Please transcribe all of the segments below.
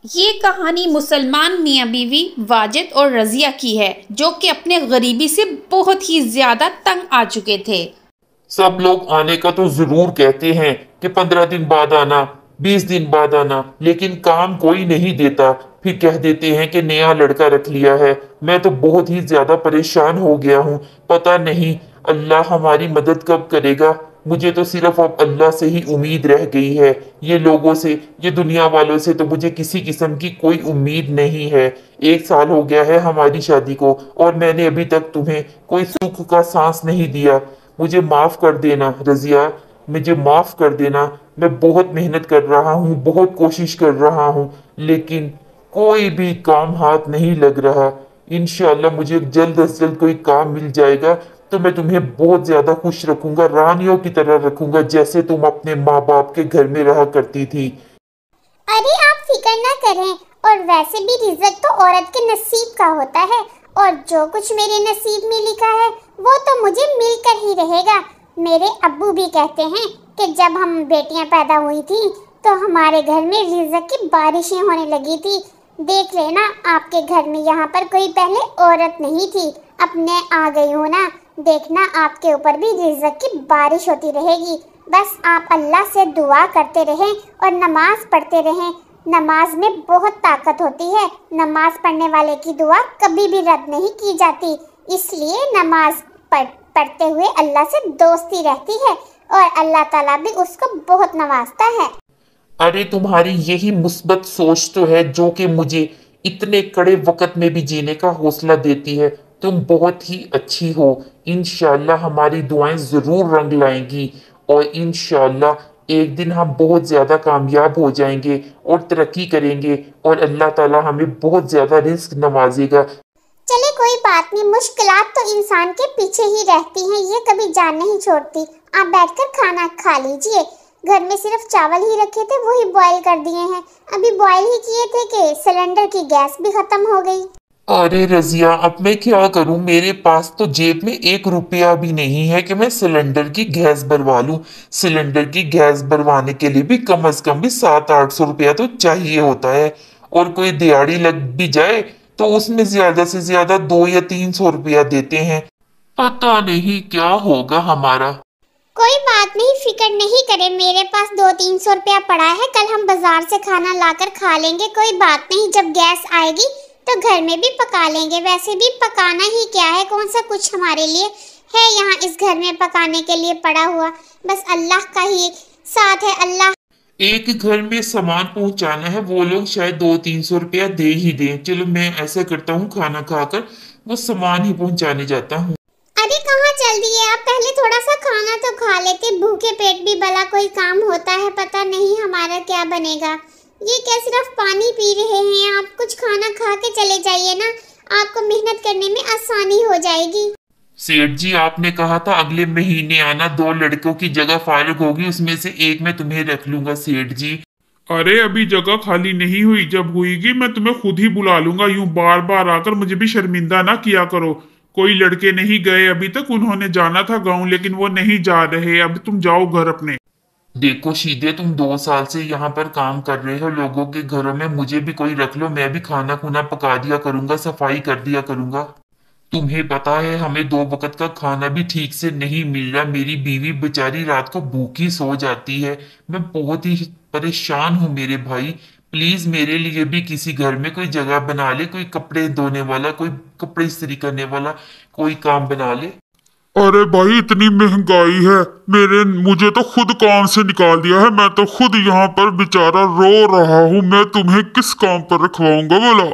یہ کہانی مسلمان میاں بیوی واجد اور رضیہ کی ہے، جو کہ اپنے غریبی سے بہت ہی زیادہ تنگ آ چکے تھے۔ سب لوگ آنے کا تو ضرور کہتے ہیں کہ 15 دن بعد آنا، 20 دن بعد آنا، لیکن کام کوئی نہیں دیتا۔ پھر کہہ دیتے ہیں کہ نیا لڑکا رکھ لیا ہے۔ میں تو بہت ہی زیادہ پریشان ہو گیا ہوں، پتہ نہیں اللہ ہماری مدد کب کرے گا۔ مجھے تو صرف اب اللہ سے ہی امید رہ گئی ہے، یہ لوگوں سے، یہ دنیا والوں سے تو مجھے کسی قسم کی کوئی امید نہیں ہے۔ 1 سال ہو گیا ہے ہماری شادی کو، اور میں نے ابھی تک تمہیں کوئی سکھ کا سانس نہیں دیا۔ مجھے معاف کر دینا رضیہ، مجھے معاف کر دینا۔ میں بہت محنت کر رہا ہوں، بہت کوشش کر رہا ہوں، لیکن کوئی بھی کام ہاتھ نہیں لگ رہا۔ انشاءاللہ مجھے جلد از جلد کوئی کام مل جائے گا تو میں تمہیں بہت زیادہ خوش رکھوں گا، رانیوں کی طرح رکھوں گا، جیسے تم اپنے ماں باپ کے گھر میں رہا کرتی تھی۔ ارے آپ فکر نہ کریں، اور ویسے بھی رزق تو عورت کے نصیب کا ہوتا ہے، اور جو کچھ میرے نصیب میں لکھا ہے وہ تو مجھے مل کر ہی رہے گا۔ میرے ابو بھی کہتے ہیں کہ جب ہم بیٹیاں پیدا ہوئی تھیں تو ہمارے گھر میں رزق کی بارشیں ہونے لگی تھی۔ دیکھ لینا آپ کے گھر میں یہاں پر کوئی پہلے عورت نہیں تھی، اب میں آ گئی ہوں نا، دیکھنا آپ کے اوپر بھی رزق کی بارش ہوتی رہے گی۔ بس آپ اللہ سے دعا کرتے رہیں اور نماز پڑھتے رہیں۔ نماز میں بہت طاقت ہوتی ہے، نماز پڑھنے والے کی دعا کبھی بھی رد نہیں کی جاتی، اس لیے نماز پڑھتے ہوئے اللہ سے دوستی رہتی ہے، اور اللہ تعالیٰ بھی اس کو بہت نوازتا ہے۔ ارے تمہاری یہی مثبت سوچ تو ہے جو کہ مجھے اتنے کڑے وقت میں بھی جینے کا حوصلہ دیتی ہے۔ تم بہت ہی اچھی ہو، انشاءاللہ ہماری دعائیں ضرور رنگ لائیں گی، اور انشاءاللہ ایک دن ہم بہت زیادہ کامیاب ہو جائیں گے اور ترقی کریں گے، اور اللہ تعالیٰ ہمیں بہت زیادہ رزق نوازے گا۔ چلے کوئی بات نہیں، مشکلات تو انسان کے پیچھے ہی رہتی ہیں، یہ کبھی جان نہیں چھوڑتی۔ آپ بیٹھ کر کھانا کھا لیجئے، گھر میں صرف چاول ہی رکھے تھے، وہی بوائل کر دیے ہیں، ابھی بوائل ہی کیے تھے کہ سلنڈر کی گیس بھی ختم ہو گئی۔ ارے رضیہ، اب میں کیا کروں؟ میرے پاس تو جیب میں 1 روپیہ بھی نہیں ہے کہ میں سلنڈر کی گیس بھروا لوں۔ سلنڈر کی گیس بھروانے کے لیے بھی کم از کم بھی 700-800 روپیہ تو چاہیے ہوتا ہے، اور کوئی دیہڑی لگ بھی جائے تو اس میں زیادہ سے زیادہ 200 یا 300 روپیہ دیتے ہیں۔ پتہ نہیں کیا ہوگا ہمارا۔ کوئی بات نہیں، فکر نہیں کرے، میرے پاس 200-300 روپیہ پڑا ہے، کل ہم بازار سے کھانا لا کر کھا لیں گے، کوئی بات نہیں، جب گیس آئے گی تو گھر میں بھی پکا لیں گے، ویسے بھی پکانا ہی کیا ہے، کون سا کچھ ہمارے لیے ہے یہاں اس گھر میں پکانے کے لیے پڑا ہوا، بس اللہ کا ہی ساتھ ہے۔ اللہ ایک گھر میں سامان پہنچانا ہے، وہ لوگ شاید 200-300 روپیہ دے ہی دیں۔ چلو میں ایسا کرتا ہوں، کھانا کھا کر وہ سامان ہی پہنچانے جاتا ہوں۔ ارے کہاں جلدی ہے، آپ پہلے تھوڑا سا کھانا تو کھا لیتے، بھوکے پیٹ بھی بھلا کوئی کام ہوتا ہے، پتہ نہیں ہمارا کیا بنے گا۔ یہ کیا صرف پانی پی رہے ہیں؟ آپ کچھ کھانا کھا کے چلے جائیے نا، آپ کو محنت کرنے میں آسانی ہو جائے گی۔ سیٹھ جی، آپ نے کہا تھا اگلے مہینے آنا، 2 لڑکوں کی جگہ فارغ ہوگی، اس میں سے ایک میں تمہیں رکھ لوں گا سیٹھ جی۔ ارے ابھی جگہ خالی نہیں ہوئی، جب ہوئی گی میں تمہیں خود ہی بلا لوں گا، یوں بار بار آ کر مجھے بھی شرمندہ نہ کیا کرو۔ کوئی لڑکے نہیں گئے ابھی تک، انہوں نے جانا تھا گاؤں لیکن وہ نہیں جا رہے، اب تم جاؤ گھر اپنے۔ دیکھو شیدے، تم 2 سال سے یہاں پر کام کر رہے ہو لوگوں کے گھروں میں، مجھے بھی کوئی رکھ لو، میں بھی کھانا کھونا پکا دیا کروں گا، صفائی کر دیا کروں گا۔ تمہیں پتا ہے ہمیں 2 وقت کا کھانا بھی ٹھیک سے نہیں مل رہا، میری بیوی بیچاری رات کو بھوکی سو جاتی ہے، میں بہت ہی پریشان ہوں میرے بھائی۔ پلیز میرے لیے بھی کسی گھر میں کوئی جگہ بنا لے، کوئی کپڑے دھونے والا، کوئی کپڑے استری کرنے والا، کوئی کام بنا لے۔ ارے بھائی اتنی مہنگائی ہے، مجھے تو خود کام سے نکال دیا ہے، میں تو خود یہاں پر بیچارہ رو رہا ہوں، میں تمہیں کس کام پر رکھواؤں گا بولا؟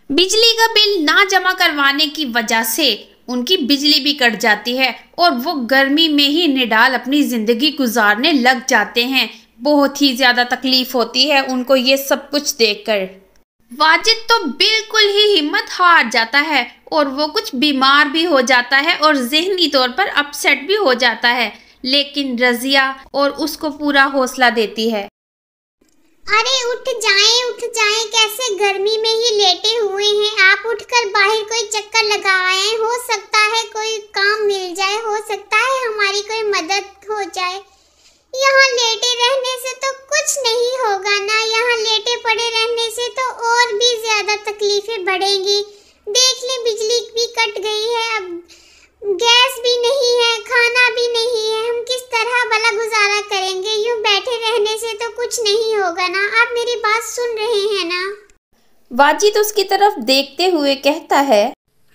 بجلی کا بل نہ جمع کروانے کی وجہ سے ان کی بجلی بھی کٹ جاتی ہے، اور وہ گرمی میں ہی نڈال اپنی زندگی گزارنے لگ جاتے ہیں۔ بہت ہی زیادہ تکلیف ہوتی ہے ان کو یہ سب کچھ دیکھ کر۔ واجد تو بالکل ہی ہمت ہار جاتا ہے، اور وہ کچھ بیمار بھی ہو جاتا ہے اور ذہنی طور پر اپسیٹ بھی ہو جاتا ہے، لیکن رضیہ اور اس کو پورا حوصلہ دیتی ہے۔ ارے اٹھ جائیں، کیسے گرمی میں ہی لیٹے ہوئے ہیں آپ، اٹھ کر باہر کوئی چکر لگا آئے، ہو سکتا ہے کوئی کام مل جائے، ہو سکتا ہے ہماری کوئی مدد ہو جائے۔ یہاں لیٹے رہنے سے تو کچھ نہیں ہوگا نا، یہاں لیٹے پڑے رہنے तकलीफें बढ़ेंगी। देख ले, बिजली भी कट गई है, अब गैस भी नहीं है, खाना भी नहीं है, हम किस तरह भला गुजारा करेंगे? यूं बैठे रहने से तो कुछ नहीं होगा ना। आप मेरी बात सुन रहे हैं ना? वाजिद उसकी तरफ देखते हुए कहता है,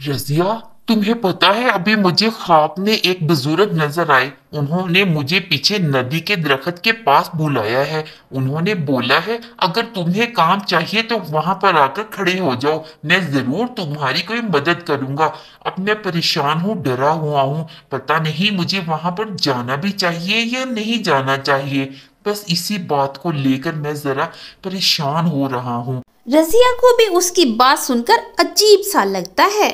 रजिया, तुम्हें पता है अभी मुझे ख्वाब में एक बुजुर्ग नजर आए। उन्होंने मुझे पीछे नदी के दरख्त के पास बुलाया है। उन्होंने बोला है अगर तुम्हें काम चाहिए तो वहां पर आकर खड़े हो जाओ, मैं जरूर तुम्हारी कोई मदद करूंगा। अब मैं परेशान हूँ, डरा हुआ हूँ, पता नहीं मुझे वहां पर जाना भी चाहिए या नहीं जाना चाहिए। बस इसी बात को लेकर मैं जरा परेशान हो रहा हूँ। रजिया को भी उसकी बात सुनकर अजीब सा लगता है।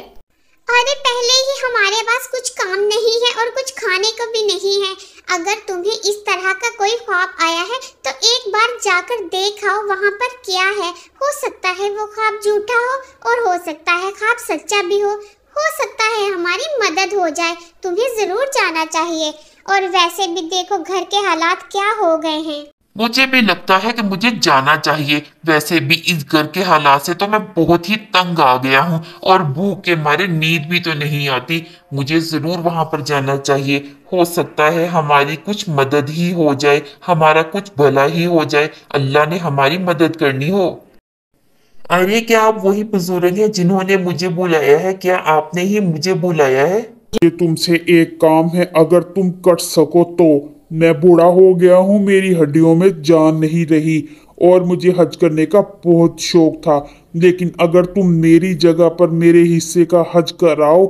अरे पहले ही हमारे पास कुछ काम नहीं है और कुछ खाने को भी नहीं है। अगर तुम्हें इस तरह का कोई ख्वाब आया है तो एक बार जाकर देख आओ वहाँ पर क्या है। हो सकता है वो ख्वाब झूठा हो और हो सकता है ख्वाब सच्चा भी हो सकता है हमारी मदद हो जाए। तुम्हें जरूर जाना चाहिए। और वैसे भी देखो घर के हालात क्या हो गए हैं। मुझे भी लगता है कि मुझे जाना चाहिए। वैसे भी इस घर के हालात से तो मैं बहुत ही तंग आ गया हूँ और भूख के मारे नींद भी तो नहीं आती। मुझे जरूर वहां पर जाना चाहिए। हो सकता है हमारी कुछ मदद ही हो जाए, हमारा कुछ भला ही हो जाए, अल्लाह ने हमारी मदद करनी हो। अरे क्या आप वही बुजुर्ग हैं जिन्होंने मुझे बुलाया है? क्या आपने ही मुझे बुलाया है? ये तुमसे एक काम है, अगर तुम कर सको तो। मैं बूढ़ा हो गया हूँ, मेरी हड्डियों में जान नहीं रही और मुझे हज करने का बहुत शौक था। लेकिन अगर तुम मेरी जगह पर मेरे हिस्से का हज कराओ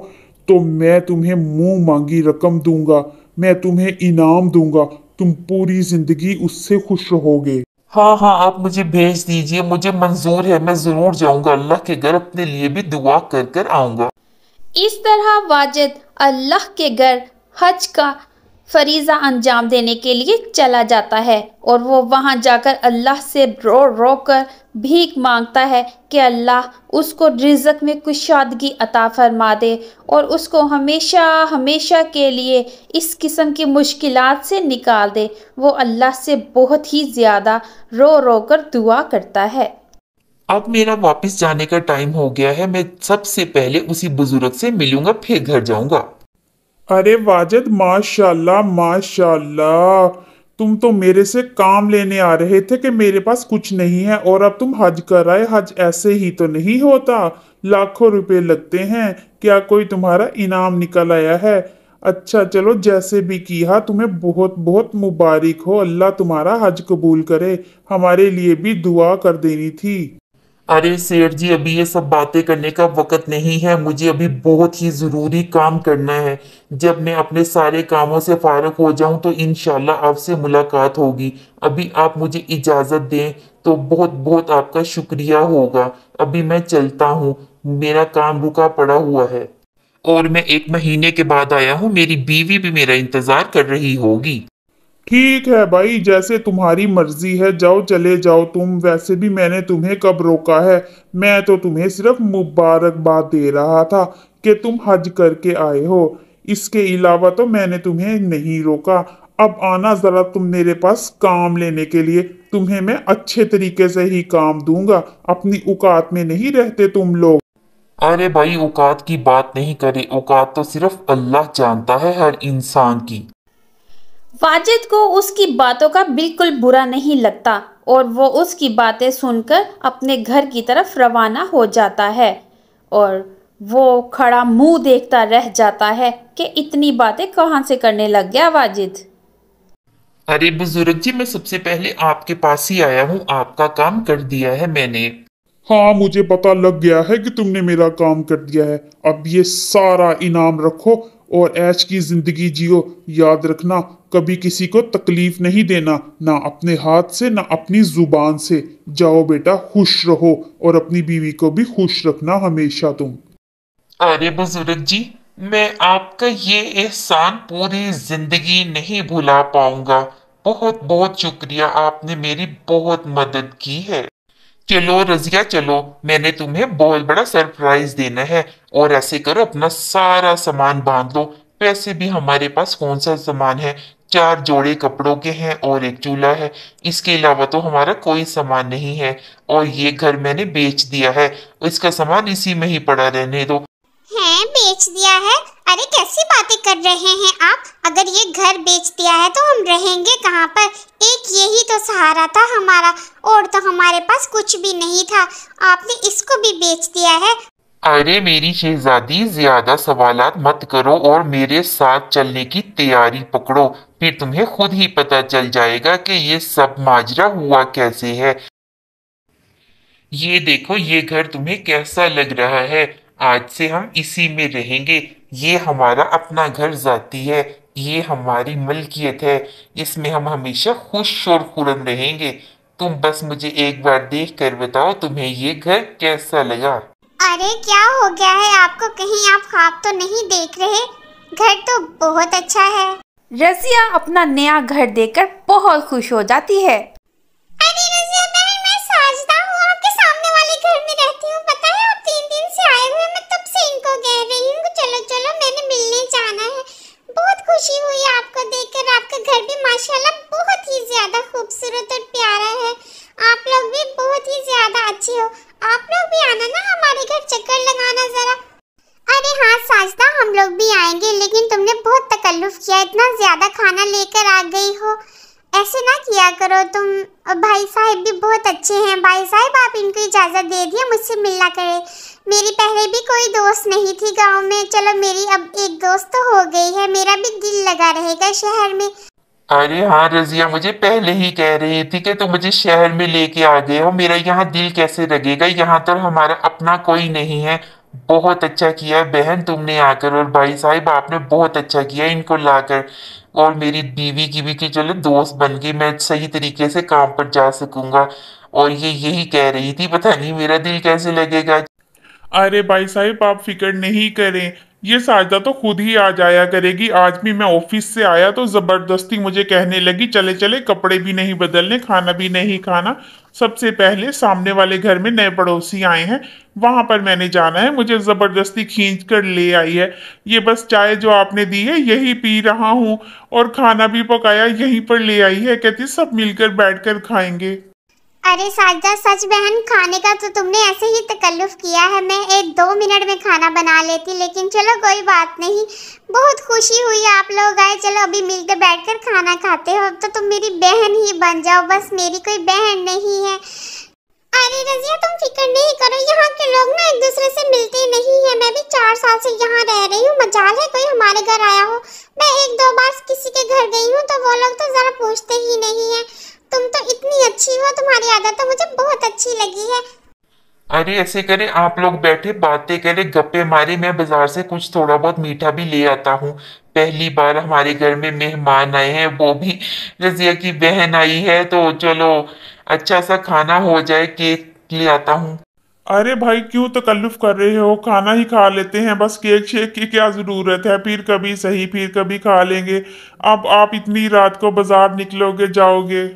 तो मैं तुम्हें मुंह मांगी रकम दूंगा, मैं तुम्हें इनाम दूंगा, तुम पूरी जिंदगी उससे खुश रहोगे। हाँ हाँ, आप मुझे भेज दीजिए, मुझे मंजूर है, मैं जरूर जाऊंगा। अल्लाह के घर अपने लिए भी दुआ कर कर आऊंगा। इस तरह वाजिद अल्लाह के घर हज का फरीज़ा अंजाम देने के लिए चला जाता है और वो वहाँ जाकर अल्लाह से रो रो कर भीख मांगता है कि अल्लाह उसको रिज़्क़ में कुशादगी अता फरमा दे और उसको हमेशा हमेशा के लिए इस किस्म की मुश्किलात से निकाल दे। वो अल्लाह से बहुत ही ज़्यादा रो रो कर दुआ करता है। अब मेरा वापस जाने का टाइम हो गया है। मैं सबसे पहले उसी बुजुर्ग से मिलूंगा, फिर घर जाऊंगा। अरे वाजिद, माशाल्लाह माशाल्लाह, तुम तो मेरे से काम लेने आ रहे थे कि मेरे पास कुछ नहीं है और अब तुम हज कर आए। हज ऐसे ही तो नहीं होता, लाखों रुपए लगते हैं। क्या कोई तुम्हारा इनाम निकल आया है? अच्छा चलो, जैसे भी किया तुम्हें बहुत बहुत मुबारक हो। अल्लाह तुम्हारा हज कबूल करे। हमारे लिए भी दुआ कर देनी थी। अरे सेठ जी, अभी ये सब बातें करने का वक्त नहीं है। मुझे अभी बहुत ही जरूरी काम करना है। जब मैं अपने सारे कामों से फारिग हो जाऊं तो इंशाल्लाह आपसे मुलाकात होगी। अभी आप मुझे इजाजत दें तो बहुत बहुत आपका शुक्रिया होगा। अभी मैं चलता हूँ, मेरा काम रुका पड़ा हुआ है और मैं 1 महीने के बाद आया हूँ। मेरी बीवी भी मेरा इंतजार कर रही होगी। ठीक है भाई, जैसे तुम्हारी मर्जी है, जाओ चले जाओ तुम। वैसे भी मैंने तुम्हें कब रोका है? मैं तो तुम्हें सिर्फ मुबारकबाद दे रहा था कि तुम हज करके आए हो। इसके अलावा तो मैंने तुम्हें नहीं रोका। अब आना जरा तुम मेरे पास काम लेने के लिए। तुम्हें मैं अच्छे तरीके से ही काम दूंगा। अपनी औकात में नहीं रहते तुम लोग। अरे भाई, औकात की बात नहीं करे। औकात तो सिर्फ अल्लाह जानता है हर इंसान की। वाजिद को उसकी बातों का बिल्कुल बुरा नहीं लगता और वो उसकी बातें सुनकर अपने घर की तरफ रवाना हो जाता है और वो खड़ा मुंह देखता रह जाता है कि इतनी बातें कहाँ से करने लग गया वाजिद। अरे बुजुर्ग जी, मैं सबसे पहले आपके पास ही आया हूँ। आपका काम कर दिया है मैंने। हाँ, मुझे पता लग गया है कि तुमने मेरा काम कर दिया है। अब ये सारा इनाम रखो और ऐश की जिंदगी जियो। याद रखना, कभी किसी को तकलीफ नहीं देना, ना अपने हाथ से ना अपनी जुबान से। जाओ बेटा, खुश रहो और अपनी बीवी को भी खुश रखना हमेशा तुम। अरे बुजुर्ग जी, मैं आपका ये एहसान पूरी जिंदगी नहीं भुला पाऊंगा। बहुत बहुत शुक्रिया, आपने मेरी बहुत मदद की है। चलो रजिया, चलो, मैंने तुम्हें बहुत बड़ा सरप्राइज देना है। और ऐसे करो, अपना सारा सामान बांध लो। पैसे भी हमारे पास कौन सा सामान है, 4 जोड़े कपड़ों के हैं और एक चूल्हा है। इसके अलावा तो हमारा कोई सामान नहीं है और ये घर मैंने बेच दिया है। इसका सामान इसी में ही पड़ा रहने दो। हैं, बेच दिया है? अरे कैसी बातें कर रहे हैं आप? अगर ये घर बेच दिया है तो हम रहेंगे कहाँ पर? एक यही तो सहारा था हमारा, और तो हमारे पास कुछ भी नहीं था। आपने इसको भी बेच दिया है। अरे मेरी शहजादी, ज्यादा सवालात मत करो और मेरे साथ चलने की तैयारी पकड़ो, फिर तुम्हें खुद ही पता चल जाएगा कि ये सब माजरा हुआ कैसे है। ये देखो, ये घर तुम्हें कैसा लग रहा है? आज से हम इसी में रहेंगे। ये हमारा अपना घर जाती है, ये हमारी मलकियत है। इसमें हम हमेशा खुश और खुर्रम रहेंगे। तुम बस मुझे एक बार देख कर बताओ, तुम्हें ये घर कैसा लगा? अरे क्या हो गया है आपको? कहीं आप ख्वाब तो नहीं देख रहे? घर तो बहुत अच्छा है। रजिया अपना नया घर देखकर बहुत खुश हो जाती है। अरे रजिया बहन, मैं साजदा हूँ, आपके सामने वाले घर में रहती हूँ। पता है आप 3 दिन से आए हुए, मैं तब से इनको कह रही हूँ चलो चलो, मैंने मिलने जाना है। बहुत खुशी हुई आपको देखकर। आपका घर भी माशाल्लाह बहुत ही ज्यादा खूबसूरत और प्यारा है। आप लोग भी बहुत ही ज्यादा अच्छे हो। आप लोग भी आना ना हमारे घर, चक्कर लगाना जरा। अरे हाँ साजदा, हम लोग भी आएंगे, लेकिन तुमने बहुत तकल्लुफ किया, इतना ज्यादा खाना लेकर आ गई हो। ऐसे ना किया करो तुम। भाई साहब भी बहुत अच्छे हैं। भाई साहब आप इनको इजाजत दे दिए मुझसे मिलना करे। मेरी पहले भी कोई दोस्त नहीं थी गांव में, चलो मेरी अब एक दोस्त तो हो गई है। मेरा भी दिल लगा रहेगा शहर में। अरे हाँ रजिया, मुझे पहले ही कह रही थी कि तुम मुझे शहर में लेके आ गए हो। मेरा यहाँ दिल कैसे लगेगा? यहाँ तो हमारा अपना कोई नहीं है। बहुत अच्छा किया बहन तुमने आकर, और भाई साहब आपने बहुत अच्छा किया इनको लाकर। और मेरी बीवी की भी कि चलो दोस्त बन गई, मैं सही तरीके से काम पर जा सकूंगा। और ये यही कह रही थी, पता नहीं मेरा दिल कैसे लगेगा। अरे भाई साहब आप फिक्र नहीं करें, ये साजदा तो खुद ही आ जाया करेगी। आज भी मैं ऑफिस से आया तो जबरदस्ती मुझे कहने लगी चले चले, कपड़े भी नहीं बदलने, खाना भी नहीं खाना। सबसे पहले सामने वाले घर में नए पड़ोसी आए हैं, वहां पर मैंने जाना है। मुझे जबरदस्ती खींच कर ले आई है। ये बस चाय जो आपने दी है यही पी रहा हूँ, और खाना भी पकाया यहीं पर ले आई है। कहती सब मिलकर बैठकर खाएंगे। अरे साजदा सच बहन, खाने का तो तुमने ऐसे ही तकल्लुफ किया है। मैं 1-2 मिनट में खाना बना लेती, लेकिन चलो कोई बात नहीं। बहुत खुशी हुई आप लोग आए। चलो अभी मिलकर बैठकर खाना खाते हो। अब तो तुम मेरी बहन ही बन जाओ, बस मेरी कोई बहन नहीं है। अरे रजिया तुम फिक्र नहीं करो, यहाँ के लोग ना एक दूसरे से मिलते नहीं है। मैं भी 4 साल से यहाँ रह रही हूँ, मजाल है कोई हमारे घर आया हो। मैं 1-2 बार किसी के घर गई हूँ तो वो लोग तो जरा पूछते ही नहीं है। तुम तो इतनी अच्छी हो, तुम्हारी आदत तो मुझे बहुत अच्छी लगी है। अरे ऐसे करें, आप लोग बैठे बातें करें, गप्पे मारे। मैं बाजार से कुछ थोड़ा बहुत मीठा भी ले आता हूँ। पहली बार हमारे घर में मेहमान आए हैं, वो भी रजिया की बहन आई है, तो चलो अच्छा सा खाना हो जाए। केक ले आता हूँ। अरे भाई क्यों तकल्लुफ कर रहे हो? खाना ही खा लेते हैं, बस केक शेक की क्या जरूरत है? फिर कभी सही, फिर कभी खा लेंगे। अब आप इतनी रात को बाजार निकलोगे जाओगे?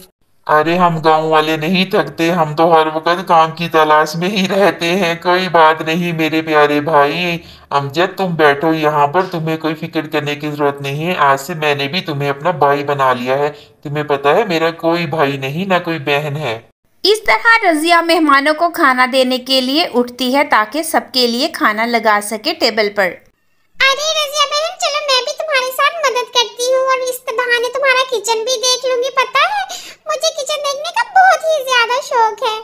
अरे हम गांव वाले नहीं थकते, हम तो हर वक्त काम की तलाश में ही रहते हैं। कोई बात नहीं मेरे प्यारे भाई अमजद, तुम बैठो यहाँ पर, तुम्हें कोई फिक्र करने की जरूरत नहीं है। आज से मैंने भी तुम्हें अपना भाई बना लिया है। तुम्हें पता है मेरा कोई भाई नहीं, ना कोई बहन है। इस तरह रजिया मेहमानों को खाना देने के लिए उठती है ताकि सबके लिए खाना लगा सके टेबल पर। अरे रजिया बहन चलो मैं भी तुम्हारे साथ मदद करती हूँ, और इस बहाने तुम्हारा किचन भी देख लूंगी। पता है मुझे किचन देखने का बहुत ही ज्यादा शौक है।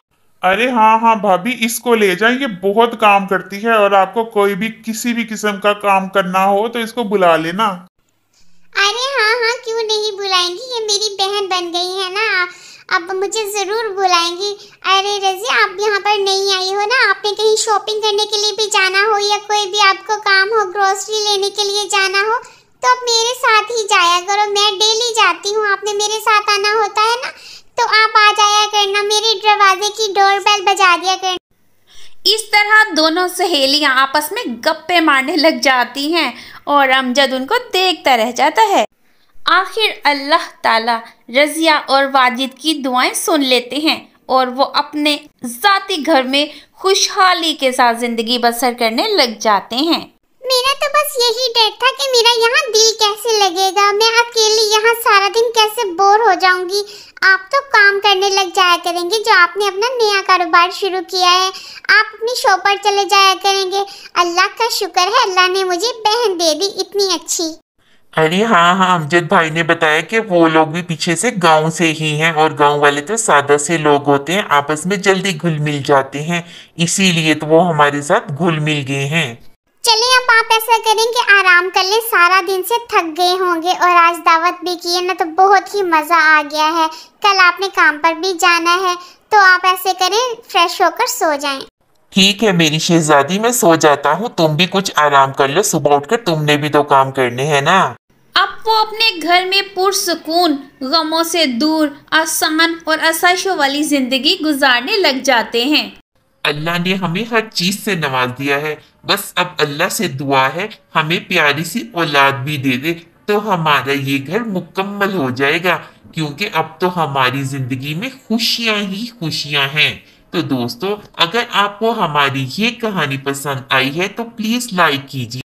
अरे हाँ हाँ भाभी, इसको ले जाए, ये बहुत काम करती है। और आपको कोई भी किसी भी किस्म का काम करना हो तो इसको बुला लेना। अरे हाँ हाँ क्यों नहीं बुलाएंगी, ये मेरी बहन बन गई है ना, अब मुझे जरूर बुलाएंगी। अरे रजिया आप यहाँ पर नहीं आई हो ना, आपने कहीं शॉपिंग करने के लिए भी जाना हो या कोई भी आपको काम हो, ग्रोसरी लेने के लिए जाना हो, तो आप मेरे साथ ही जाया करो। मैं डेली जाती हूँ, आपने मेरे साथ आना होता है ना, तो आप आ जाया करना, मेरे दरवाजे की डोरबेल बजा दिया करना। इस तरह दोनों सहेलियां आपस में गप्पे मारने लग जाती हैं और अमजद उनको देखता रह जाता है। आखिर अल्लाह ताला रजिया और वाजिद की दुआएं सुन लेते हैं और वो अपने ज़ाती घर में खुशहाली के साथ ज़िंदगी बसर करने लग जाते हैं। मेरा तो बस यही डर था कि मेरा यहाँ दिल कैसे लगेगा, मैं अकेली यहाँ सारा दिन कैसे बोर हो जाऊंगी। आप तो काम करने लग जाया करेंगे, जो आपने अपना नया कारोबार शुरू किया है, आप अपनी शॉप पर चले जाया करेंगे। अल्लाह का शुक्र है, अल्लाह ने मुझे बहन दे दी इतनी अच्छी। अरे हाँ हाँ, अमजद भाई ने बताया कि वो लोग भी पीछे से गांव से ही हैं और गांव वाले तो सादा से लोग होते हैं, आपस में जल्दी घुल मिल जाते हैं, इसीलिए तो वो हमारे साथ घुल मिल गए हैं। चलिए अब आप ऐसा करें कि आराम कर ले, सारा दिन से थक गए होंगे और आज दावत भी की है ना, तो बहुत ही मजा आ गया है। कल आपने काम पर भी जाना है, तो आप ऐसे करें फ्रेश होकर सो जाएं। ठीक है मेरी शहजादी, मैं सो जाता हूँ, तुम भी कुछ आराम कर लो, सुबह उठकर तुमने भी तो काम करने हैं ना। अब वो अपने घर में पुरसुकून, गमों से दूर, आसान और आसाइशों वाली जिंदगी गुजारने लग जाते हैं। अल्लाह ने हमें हर चीज से नवाज दिया है, बस अब अल्लाह से दुआ है हमें प्यारी सी औलाद भी दे दे, तो हमारा ये घर मुकम्मल हो जाएगा, क्योंकि अब तो हमारी जिंदगी में खुशियां ही खुशियां हैं। तो दोस्तों, अगर आपको हमारी ये कहानी पसंद आई है तो प्लीज लाइक कीजिए।